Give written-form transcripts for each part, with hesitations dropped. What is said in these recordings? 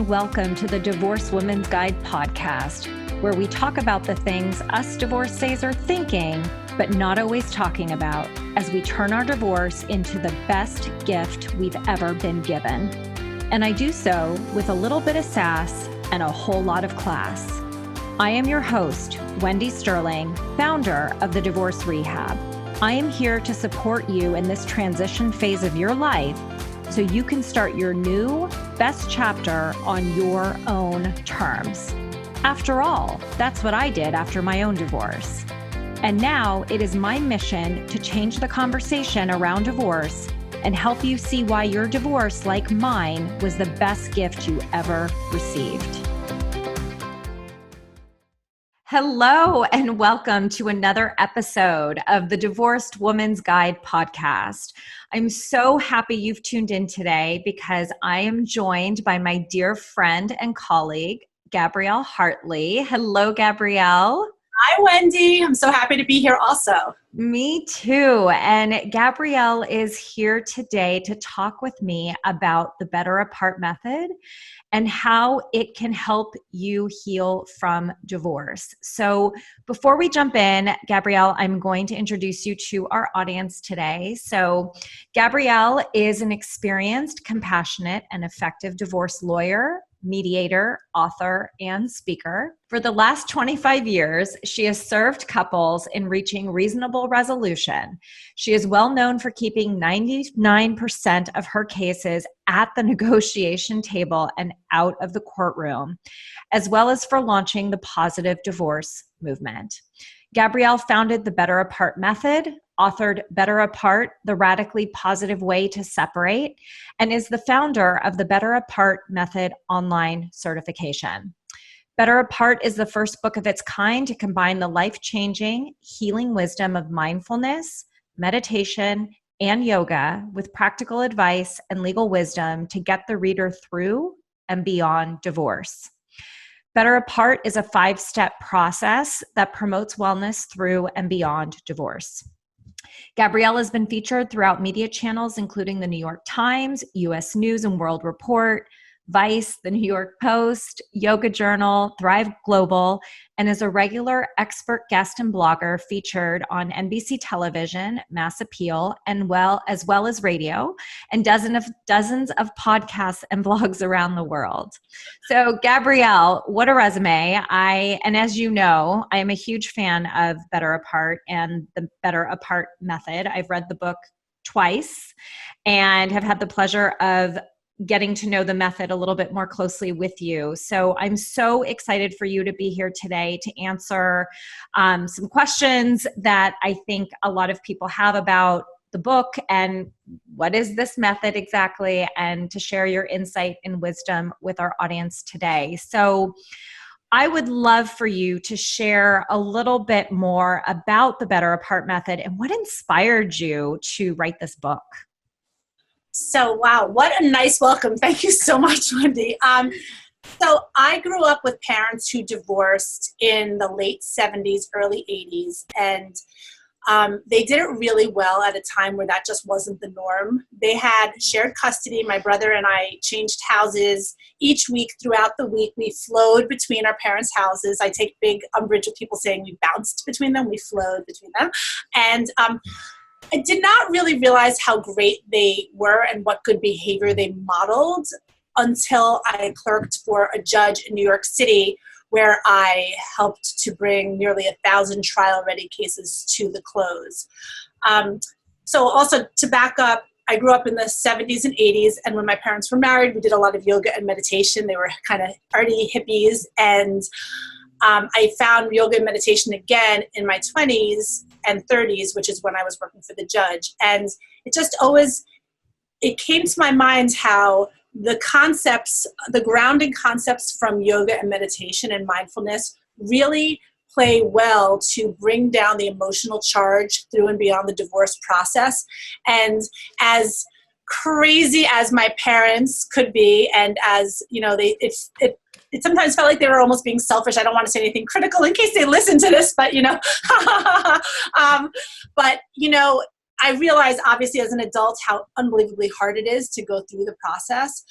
and welcome to the Divorced Women's Guide podcast, where we talk about the things us divorcees are thinking, but not always talking about, as we turn our divorce into the best gift we've ever been given. And I do so with a little bit of sass and a whole lot of class. I am your host, Wendy Sterling, founder of the Divorce Rehab. I am here to support you in this transition phase of your life so you can start your new best chapter on your own terms. After all, that's what I did after my own divorce. And now it is my mission to change the conversation around divorce and help you see why your divorce, like mine, was the best gift you ever received. Hello, and welcome to another episode of the Divorced Woman's Guide podcast. I'm so happy you've tuned in today because I am joined by my dear friend and colleague, Gabrielle Hartley. Hello, Gabrielle. Hi, Wendy. I'm so happy to be here also. Me too. And Gabrielle is here today to talk with me about the Better Apart method and how it can help you heal from divorce. So before we jump in, Gabrielle, I'm going to introduce you to our audience today. So Gabrielle is an experienced, compassionate, and effective divorce lawyer, mediator, author, and speaker. For the last 25 years, she has served couples in reaching reasonable resolution. She is well known for keeping 99% of her cases at the negotiation table and out of the courtroom, as well as for launching the positive divorce movement. Gabrielle founded the Better Apart method, authored Better Apart, the radically positive way to separate, and is the founder of the Better Apart method online certification. Better Apart is the first book of its kind to combine the life-changing, healing wisdom of mindfulness, meditation, and yoga with practical advice and legal wisdom to get the reader through and beyond divorce. Better Apart is a 5-step process that promotes wellness through and beyond divorce. Gabrielle has been featured throughout media channels, including the New York Times, U.S. News and World Report, Vice, the New York Post, Yoga Journal, Thrive Global, and is a regular expert guest and blogger featured on NBC television, Mass Appeal, and as well as radio, and dozens of podcasts and blogs around the world. So, Gabrielle, what a resume. And as you know, I am a huge fan of Better Apart and the Better Apart method. I've read the book twice and have had the pleasure of getting to know the method a little bit more closely with you. So I'm so excited for you to be here today to answer some questions that I think a lot of people have about the book and what is this method exactly, and to share your insight and wisdom with our audience today. So I would love for you to share a little bit more about the Better Apart method and what inspired you to write this book. So, wow, what a nice welcome. Thank you so much, Wendy. So I grew up with parents who divorced in the late 70s, early 80s, and they did it really well at a time where that just wasn't the norm. They had shared custody. My brother and I changed houses each week. Throughout the week, we flowed between our parents' houses. I take big umbrage with people saying we bounced between them. We flowed between them. And I did not really realize how great they were and what good behavior they modeled until I clerked for a judge in New York City, where I helped to bring nearly 1,000 trial-ready cases to the close. So also to back up, I grew up in the 70s and 80s, and when my parents were married, we did a lot of yoga and meditation. They were kind of arty hippies, and I found yoga and meditation again in my 20s and 30s, which is when I was working for the judge. And it came to my mind how the concepts, the grounding concepts from yoga and meditation and mindfulness really play well to bring down the emotional charge through and beyond the divorce process. And as crazy as my parents could be, and as, you know, it sometimes felt like they were almost being selfish. I don't want to say anything critical in case they listen to this, but, you know, but, you know, I realized obviously as an adult how unbelievably hard it is to go through the process.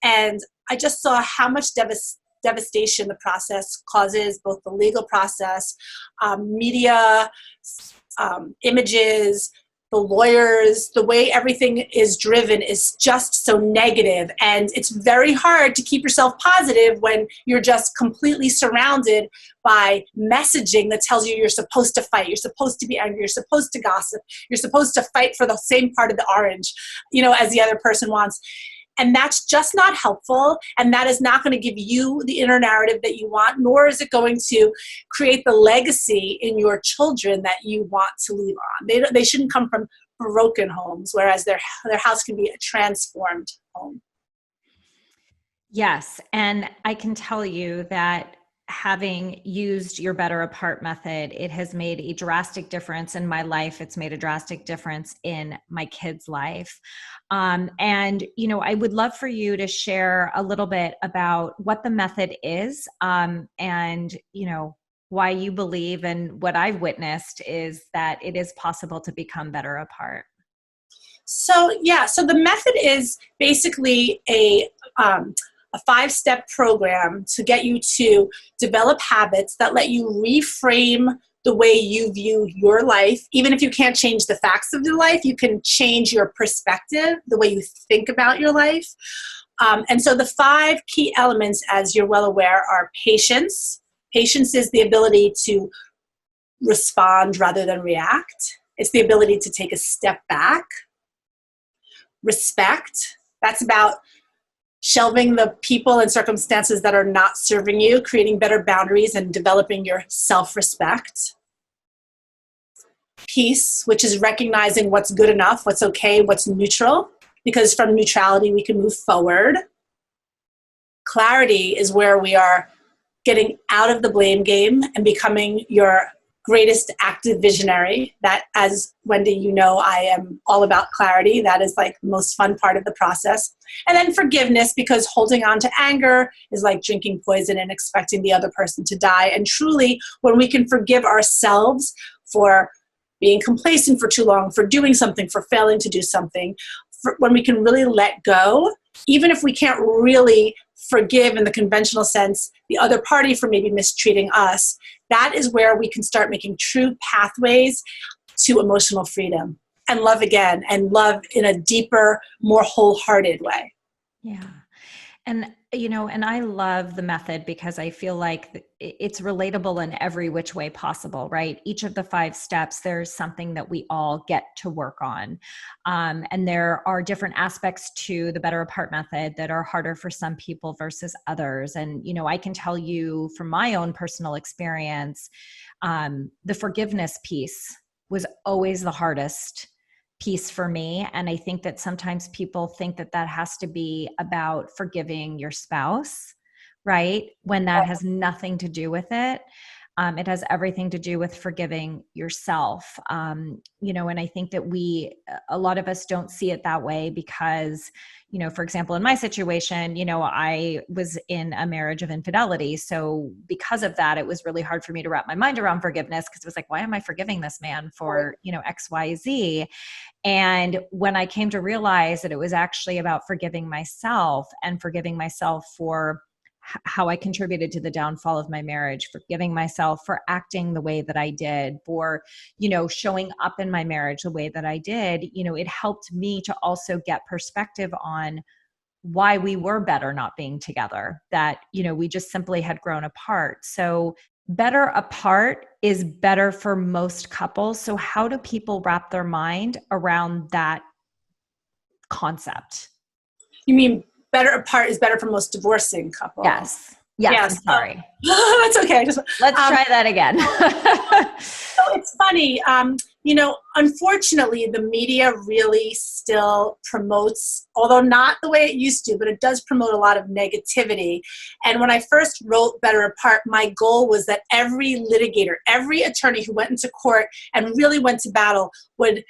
And I just saw how much devastation the process causes, both the legal process, media, images, the lawyers, the way everything is driven is just so negative. And it's very hard to keep yourself positive when you're just completely surrounded by messaging that tells you you're supposed to fight, you're supposed to be angry, you're supposed to gossip, you're supposed to fight for the same part of the orange, as the other person wants. And that's just not helpful. And that is not going to give you the inner narrative that you want, nor is it going to create the legacy in your children that you want to leave on. They shouldn't come from broken homes, whereas their house can be a transformed home. Yes. And I can tell you that having used your Better Apart method, it has made a drastic difference in my life. It's made a drastic difference in my kids' life. And I would love for you to share a little bit about what the method is, and why you believe, and what I've witnessed is that it is possible to become better apart. So the method is basically a 5-step program to get you to develop habits that let you reframe the way you view your life. Even if you can't change the facts of your life, you can change your perspective, the way you think about your life. And so the 5 key elements, as you're well aware, are patience. Patience is the ability to respond rather than react. It's the ability to take a step back. Respect. That's about shelving the people and circumstances that are not serving you, creating better boundaries, and developing your self-respect. Peace, which is recognizing what's good enough, what's okay, what's neutral, because from neutrality we can move forward. Clarity is where we are getting out of the blame game and becoming your greatest active visionary. That, as Wendy, I am all about clarity. That is like the most fun part of the process. And then forgiveness, because holding on to anger is like drinking poison and expecting the other person to die. And truly, when we can forgive ourselves for being complacent for too long, for doing something, for failing to do something, when we can really let go, even if we can't really forgive in the conventional sense the other party for maybe mistreating us, that is where we can start making true pathways to emotional freedom and love again, and love in a deeper, more wholehearted way. Yeah. And, and I love the method because I feel like it's relatable in every which way possible, right? Each of the 5 steps, there's something that we all get to work on. And there are different aspects to the Better Apart method that are harder for some people versus others. And, I can tell you from my own personal experience, the forgiveness piece was always the hardest piece for me. And I think that sometimes people think that has to be about forgiving your spouse, right? When that has nothing to do with it. It has everything to do with forgiving yourself. And I think that a lot of us don't see it that way because, for example, in my situation, I was in a marriage of infidelity. So because of that, it was really hard for me to wrap my mind around forgiveness, because it was like, why am I forgiving this man for, X, Y, Z? And when I came to realize that it was actually about forgiving myself, and forgiving myself for how I contributed to the downfall of my marriage, forgiving myself for acting the way that I did, for, showing up in my marriage the way that I did, it helped me to also get perspective on why we were better not being together, that, we just simply had grown apart. So better apart is better for most couples. So how do people wrap their mind around that concept? You mean better apart is better for most divorcing couples? Yes. I'm sorry. That's okay. Let's try that again. So it's funny. Unfortunately, the media really still promotes, although not the way it used to, but it does promote a lot of negativity. And when I first wrote Better Apart, my goal was that every litigator, every attorney who went into court and really went to battle would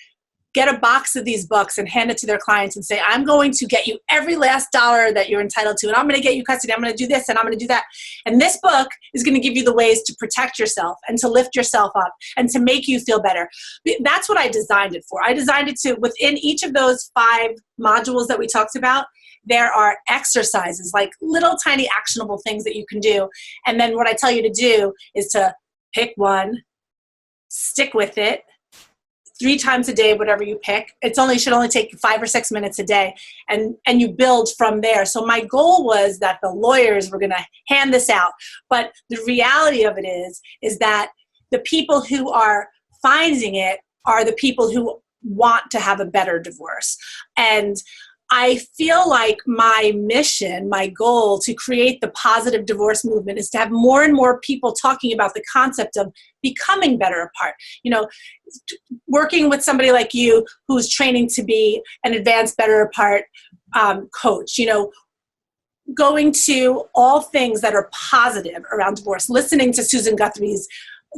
get a box of these books and hand it to their clients and say, I'm going to get you every last dollar that you're entitled to, and I'm going to get you custody, I'm going to do this, and I'm going to do that. And this book is going to give you the ways to protect yourself and to lift yourself up and to make you feel better. That's what I designed it for. I designed it to, within each of those 5 modules that we talked about, there are exercises, like little tiny actionable things that you can do. And then what I tell you to do is to pick one, stick with it, 3 times a day, whatever you pick. Should only take 5 or 6 minutes a day, and you build from there. So my goal was that the lawyers were going to hand this out, but the reality of it is that the people who are finding it are the people who want to have a better divorce. And I feel like my mission, my goal to create the positive divorce movement is to have more and more people talking about the concept of becoming better apart. You know, working with somebody like you who's training to be an advanced better apart coach, you know, going to all things that are positive around divorce, listening to Susan Guthrie's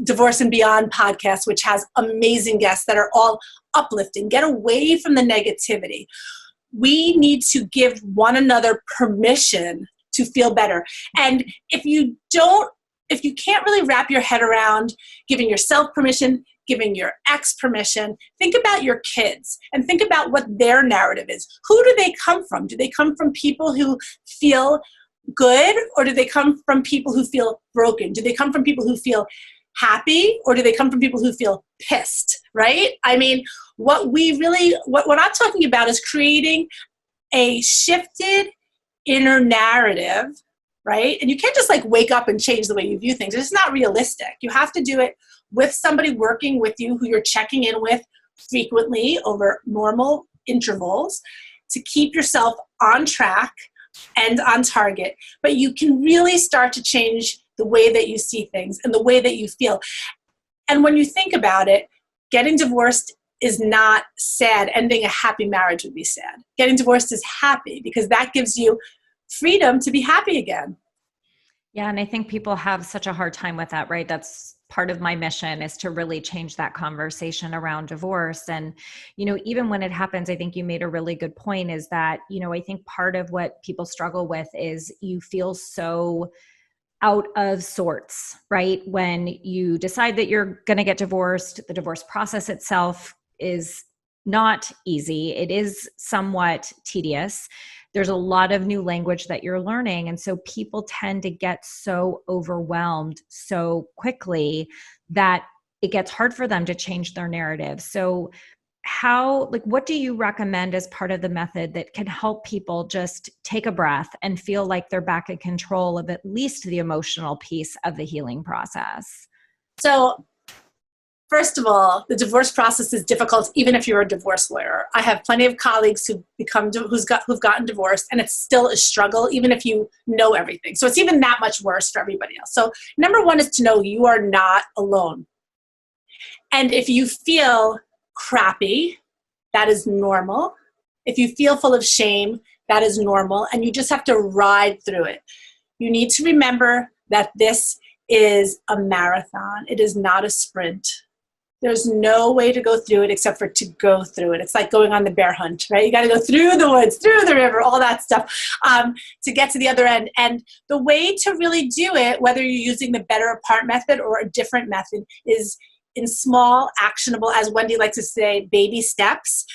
Divorce and Beyond podcast, which has amazing guests that are all uplifting. Get away from the negativity. We need to give one another permission to feel better. And if you can't really wrap your head around giving yourself permission, giving your ex permission, think about your kids and think about what their narrative is. Who do they come from? Do they come from people who feel good, or do they come from people who feel broken? Do they come from people who feel happy, or do they come from people who feel pissed, right? I mean, what I'm talking about is creating a shifted inner narrative, right? And you can't just like wake up and change the way you view things. It's not realistic. You have to do it with somebody working with you who you're checking in with frequently over normal intervals to keep yourself on track and on target. But you can really start to change the way that you see things and the way that you feel. And when you think about it, getting divorced is not sad. Ending a happy marriage would be sad. Getting divorced is happy because that gives you freedom to be happy again. Yeah, and I think people have such a hard time with that, right? That's part of my mission, is to really change that conversation around divorce. And, you know, even when it happens, I think you made a really good point, is that, you know, I think part of what people struggle with is you feel so out of sorts, right? When you decide that you're going to get divorced, the divorce process itself is not easy. It is somewhat tedious. There's a lot of new language that you're learning. And so people tend to get so overwhelmed so quickly that it gets hard for them to change their narrative. So what do you recommend as part of the method that can help people just take a breath and feel like they're back in control of at least the emotional piece of the healing process? So, first of all, the divorce process is difficult even if you're a divorce lawyer. I have plenty of colleagues who've gotten divorced, and it's still a struggle even if you know everything. So it's even that much worse for everybody else. So number one is to know you are not alone. And if you feel crappy, that is normal. If you feel full of shame, that is normal, and you just have to ride through it. You need to remember that this is a marathon. It is not a sprint. There's no way to go through it except for to go through it. It's like going on the bear hunt, right? You got to go through the woods, through the river, all that stuff to get to the other end. And the way to really do it, whether you're using the better apart method or a different method, is in small, actionable, as Wendy likes to say, baby steps,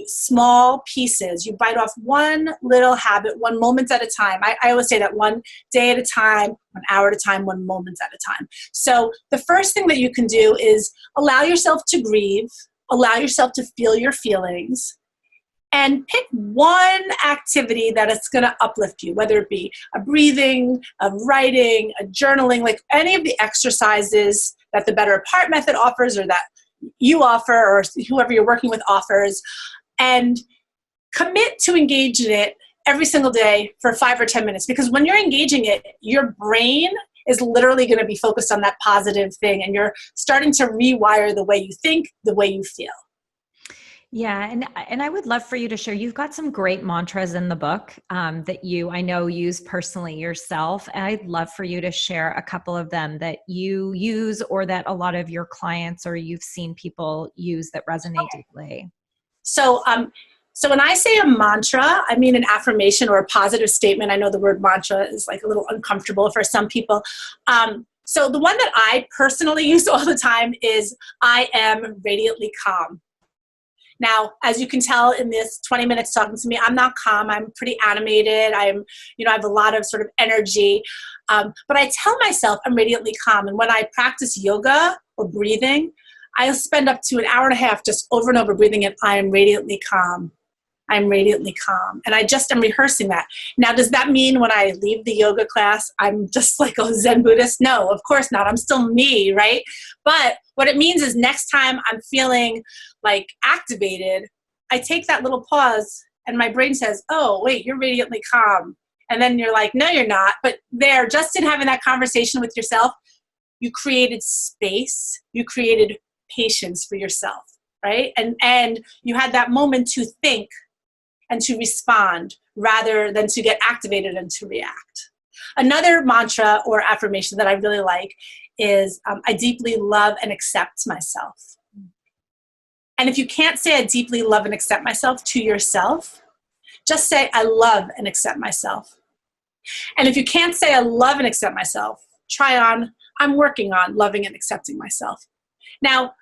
small pieces. You bite off one little habit, 1 moment at a time. I always say that 1 day at a time, 1 hour at a time, 1 moment at a time. So the first thing that you can do is allow yourself to grieve, allow yourself to feel your feelings, and pick one activity that is going to uplift you, whether it be a breathing, a writing, a journaling, like any of the exercises that the Better Apart method offers or that you offer or whoever you're working with offers, and commit to engage in it every single day for 5 or 10 minutes. Because when you're engaging it, your brain is literally going to be focused on that positive thing, and you're starting to rewire the way you think, the way you feel. Yeah. And I would love for you to share, you've got some great mantras in the book that I know use personally yourself. And I'd love for you to share a couple of them that you use or that a lot of your clients or you've seen people use that resonate deeply. So when I say a mantra, I mean an affirmation or a positive statement. I know the word mantra is like a little uncomfortable for some people. So the one that I personally use all the time is I am radiantly calm. Now, as you can tell in this 20 minutes talking to me, I'm not calm. I'm pretty animated. I have a lot of sort of energy. But I tell myself I'm radiantly calm. And when I practice yoga or breathing, I'll spend up to an hour and a half just over and over breathing in, I am radiantly calm. I'm radiantly calm. And I just am rehearsing that. Now, does that mean when I leave the yoga class, I'm just like a Zen Buddhist? No, of course not. I'm still me, right? But what it means is next time I'm feeling like activated, I take that little pause and my brain says, oh, wait, you're radiantly calm. And then you're like, no, you're not. But there, just in having that conversation with yourself, you created space, you created patience for yourself, right? And you had that moment to think and to respond rather than to get activated and to react. Another mantra or affirmation that I really like is I deeply love and accept myself. And if you can't say I deeply love and accept myself to yourself, just say I love and accept myself. And if you can't say I love and accept myself, try on I'm working on loving and accepting myself. Now,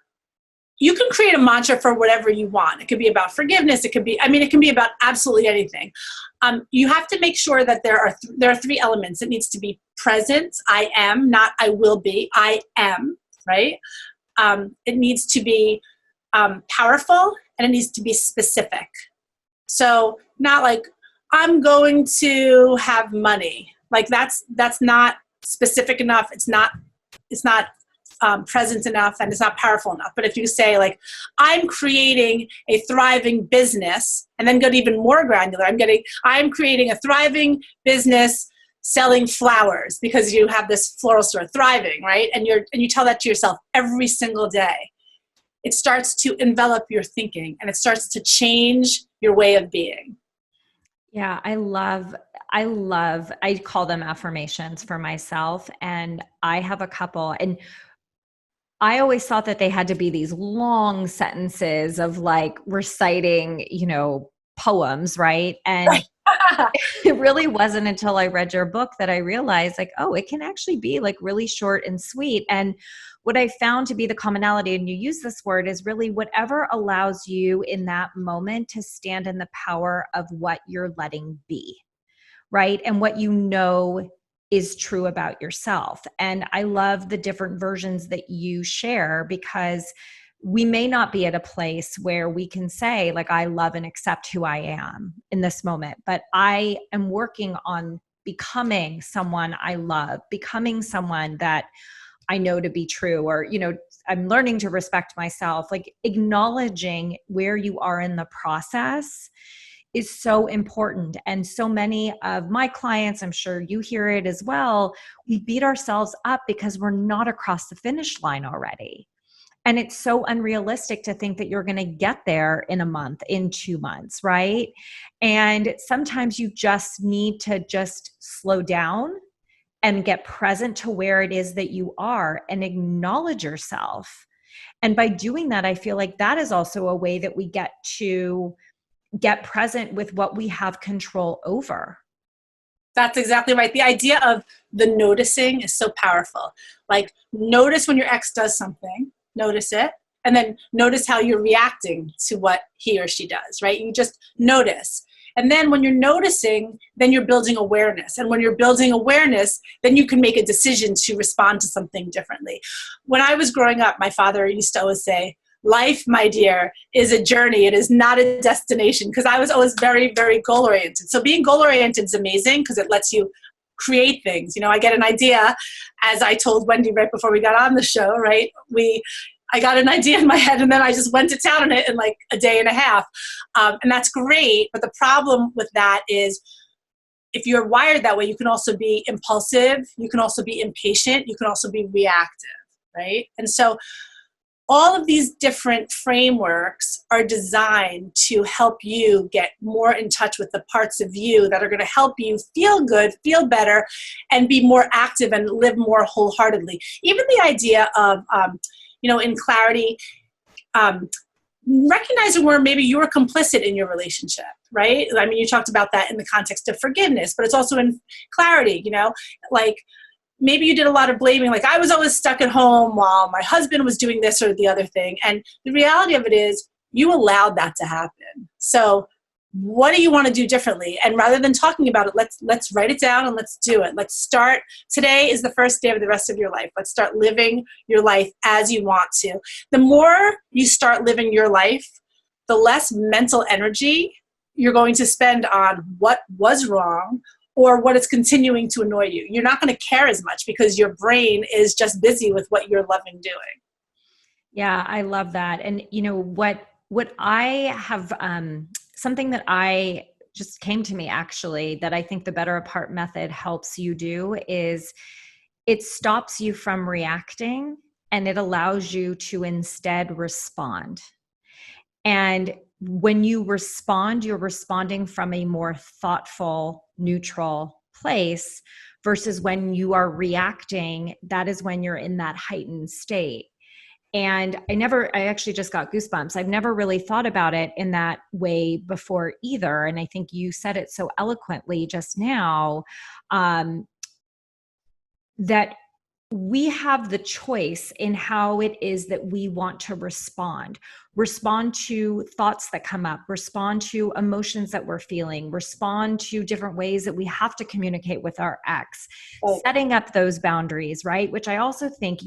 you can create a mantra for whatever you want. It could be about forgiveness. It can be about absolutely anything. You have to make sure that there are three elements. It needs to be present. I am, not I will be. I am, right? It needs to be powerful, and it needs to be specific. So not like, I'm going to have money. Like that's not specific enough. It's not present enough, and it's not powerful enough. But if you say like, I'm creating a thriving business, and then go to even more granular, I'm creating a thriving business selling flowers, because you have this floral store thriving, right? And you tell that to yourself every single day. It starts to envelop your thinking, and it starts to change your way of being. Yeah, I call them affirmations for myself, and I have a couple, and I always thought that they had to be these long sentences of like reciting, poems, right? And it really wasn't until I read your book that I realized like, oh, it can actually be like really short and sweet. And what I found to be the commonality, and you use this word, is really whatever allows you in that moment to stand in the power of what you're letting be, right? And what you know is true about yourself. And I love the different versions that you share, because we may not be at a place where we can say like, I love and accept who I am in this moment, but I am working on becoming someone I love, becoming someone that I know to be true, or, I'm learning to respect myself. Like acknowledging where you are in the process is so important. And so many of my clients, I'm sure you hear it as well, we beat ourselves up because we're not across the finish line already. And it's so unrealistic to think that you're going to get there in a month, in 2 months, right? And sometimes you just need to just slow down and get present to where it is that you are and acknowledge yourself. And by doing that, I feel like that is also a way that we get to get present with what we have control over. That's exactly right. The idea of the noticing is so powerful. Like, notice when your ex does something, notice it, and then notice how you're reacting to what he or she does, right? You just notice. And then when you're noticing, then you're building awareness. And when you're building awareness, then you can make a decision to respond to something differently. When I was growing up, my father used to always say, life, my dear, is a journey. It is not a destination, because I was always very, very goal-oriented. So being goal-oriented is amazing because it lets you create things. I get an idea, as I told Wendy right before we got on the show, right? I got an idea in my head, and then I just went to town on it in like a day and a half. And that's great. But the problem with that is, if you're wired that way, you can also be impulsive. You can also be impatient. You can also be reactive, right? And so all of these different frameworks are designed to help you get more in touch with the parts of you that are going to help you feel good, feel better, and be more active and live more wholeheartedly. Even the idea of, in clarity, recognizing where maybe you were complicit in your relationship, right? I mean, you talked about that in the context of forgiveness, but it's also in clarity, like maybe you did a lot of blaming, like I was always stuck at home while my husband was doing this or the other thing. And the reality of it is you allowed that to happen. So what do you want to do differently? And rather than talking about it, let's write it down and let's do it. Let's start. Today is the first day of the rest of your life. Let's start living your life as you want to. The more you start living your life, the less mental energy you're going to spend on what was wrong or what is continuing to annoy you. You're not going to care as much because your brain is just busy with what you're loving doing. Yeah, I love that. And what I have, something that I just came to me actually, that I think the Better Apart method helps you do is it stops you from reacting and it allows you to instead respond. And when you respond, you're responding from a more thoughtful, neutral place versus when you are reacting, that is when you're in that heightened state. And I actually just got goosebumps. I've never really thought about it in that way before either. And I think you said it so eloquently just now, that we have the choice in how it is that we want to respond to thoughts that come up, respond to emotions that we're feeling, respond to different ways that we have to communicate with our ex, setting up those boundaries, right? Which I also think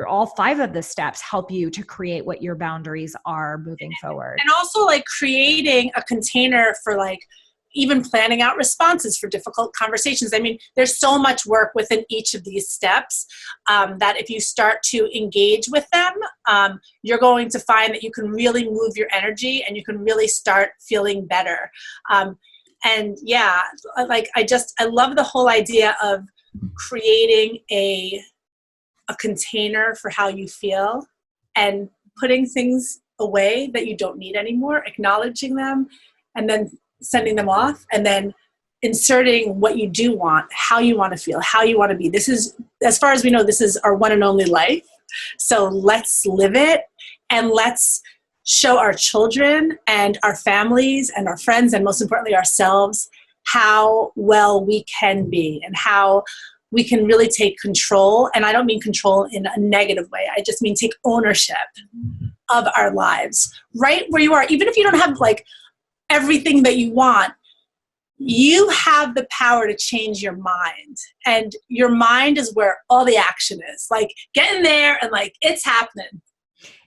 all 5 of the steps help you to create what your boundaries are moving forward. And also like creating a container for like even planning out responses for difficult conversations. I mean, there's so much work within each of these steps that if you start to engage with them, you're going to find that you can really move your energy and you can really start feeling better. And yeah, like I love the whole idea of creating a container for how you feel and putting things away that you don't need anymore, acknowledging them, and then sending them off, and then inserting what you do want, how you want to feel, how you want to be. This is, as far as we know, this is our one and only life. So let's live it, and let's show our children and our families and our friends, and most importantly ourselves, how well we can be and how we can really take control. And I don't mean control in a negative way. I just mean take ownership of our lives right where you are. Even if you don't have like everything that you want, you have the power to change your mind. And your mind is where all the action is. Like get in there and like it's happening.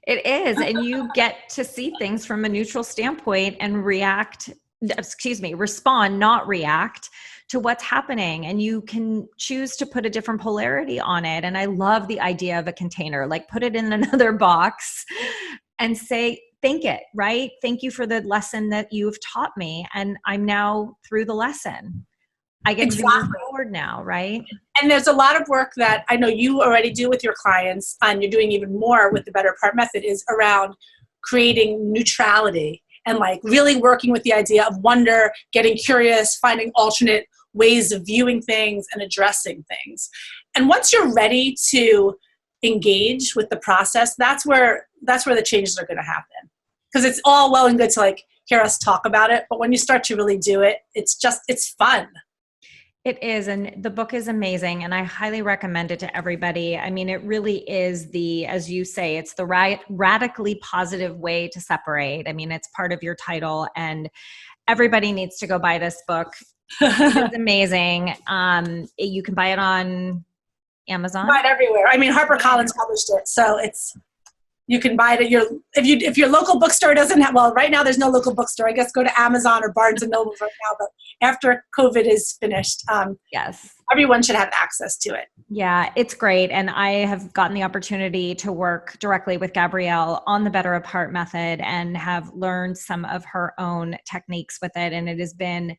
It is. And you get to see things from a neutral standpoint and respond, not react to what's happening. And you can choose to put a different polarity on it. And I love the idea of a container, like put it in another box and say, thank it, right? Thank you for the lesson that you've taught me. And I'm now through the lesson. I get to move forward now, right? And there's a lot of work that I know you already do with your clients, and you're doing even more with the Better Apart method, is around creating neutrality and like really working with the idea of wonder, getting curious, finding alternate ways of viewing things and addressing things. And once you're ready to engage with the process, that's where the changes are going to happen. Because it's all well and good to like hear us talk about it, but when you start to really do it, it's fun. It is. And the book is amazing. And I highly recommend it to everybody. I mean, it really is as you say, it's the radically positive way to separate. I mean, it's part of your title, and everybody needs to go buy this book. It's amazing. You can buy it on Amazon. Buy it everywhere. I mean, HarperCollins published it. So you can buy it at if your local bookstore doesn't have, well, right now there's no local bookstore. I guess go to Amazon or Barnes and Noble right now, but after COVID is finished, yes, everyone should have access to it. Yeah, it's great. And I have gotten the opportunity to work directly with Gabrielle on the Better Apart method and have learned some of her own techniques with it. And it has been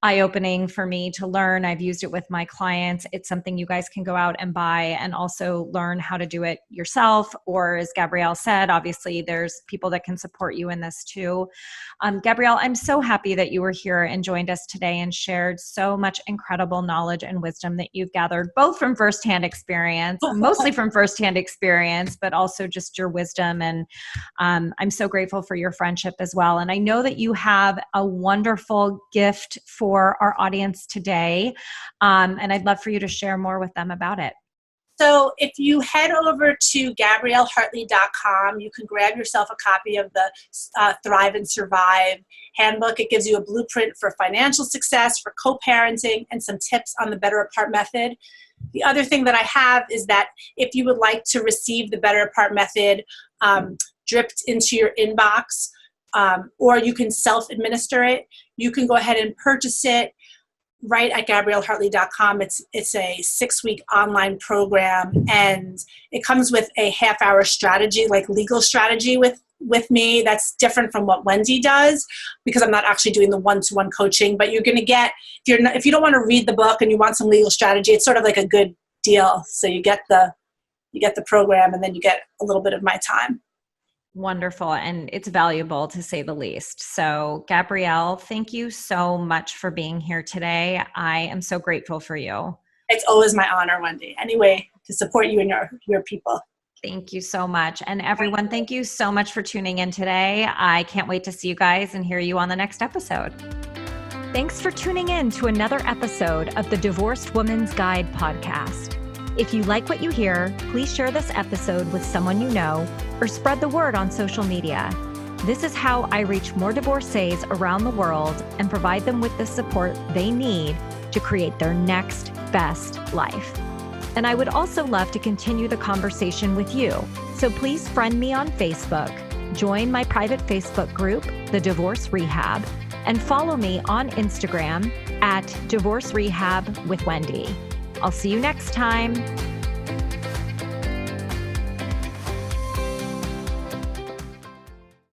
eye-opening for me to learn. I've used it with my clients. It's something you guys can go out and buy and also learn how to do it yourself. Or as Gabrielle said, obviously there's people that can support you in this too. Gabrielle, I'm so happy that you were here and joined us today and shared so much incredible knowledge and wisdom that you've gathered, both from firsthand experience, mostly from firsthand experience, but also just your wisdom. And I'm so grateful for your friendship as well. And I know that you have a wonderful gift for our audience today. And I'd love for you to share more with them about it. So if you head over to GabrielleHartley.com, you can grab yourself a copy of the Thrive and Survive handbook. It gives you a blueprint for financial success, for co-parenting, and some tips on the Better Apart method. The other thing that I have is that if you would like to receive the Better Apart method dripped into your inbox, or you can self-administer it, you can go ahead and purchase it right at GabrielleHartley.com. It's a 6-week online program, and it comes with a half-hour strategy, like legal strategy with me. That's different from what Wendy does, because I'm not actually doing the one-to-one coaching. But you're going to get, if you don't want to read the book and you want some legal strategy, it's sort of like a good deal. So you get the program, and then you get a little bit of my time. Wonderful. And it's valuable, to say the least. So Gabrielle, thank you so much for being here today. I am so grateful for you. It's always my honor, Wendy. Anyway, to support you and your people. Thank you so much. And everyone, thank you so much for tuning in today. I can't wait to see you guys and hear you on the next episode. Thanks for tuning in to another episode of the Divorced Woman's Guide podcast. If you like what you hear, please share this episode with someone you know or spread the word on social media. This is how I reach more divorcees around the world and provide them with the support they need to create their next best life. And I would also love to continue the conversation with you. So please friend me on Facebook, join my private Facebook group, The Divorce Rehab, and follow me on Instagram at Divorce Rehab with Wendy. I'll see you next time.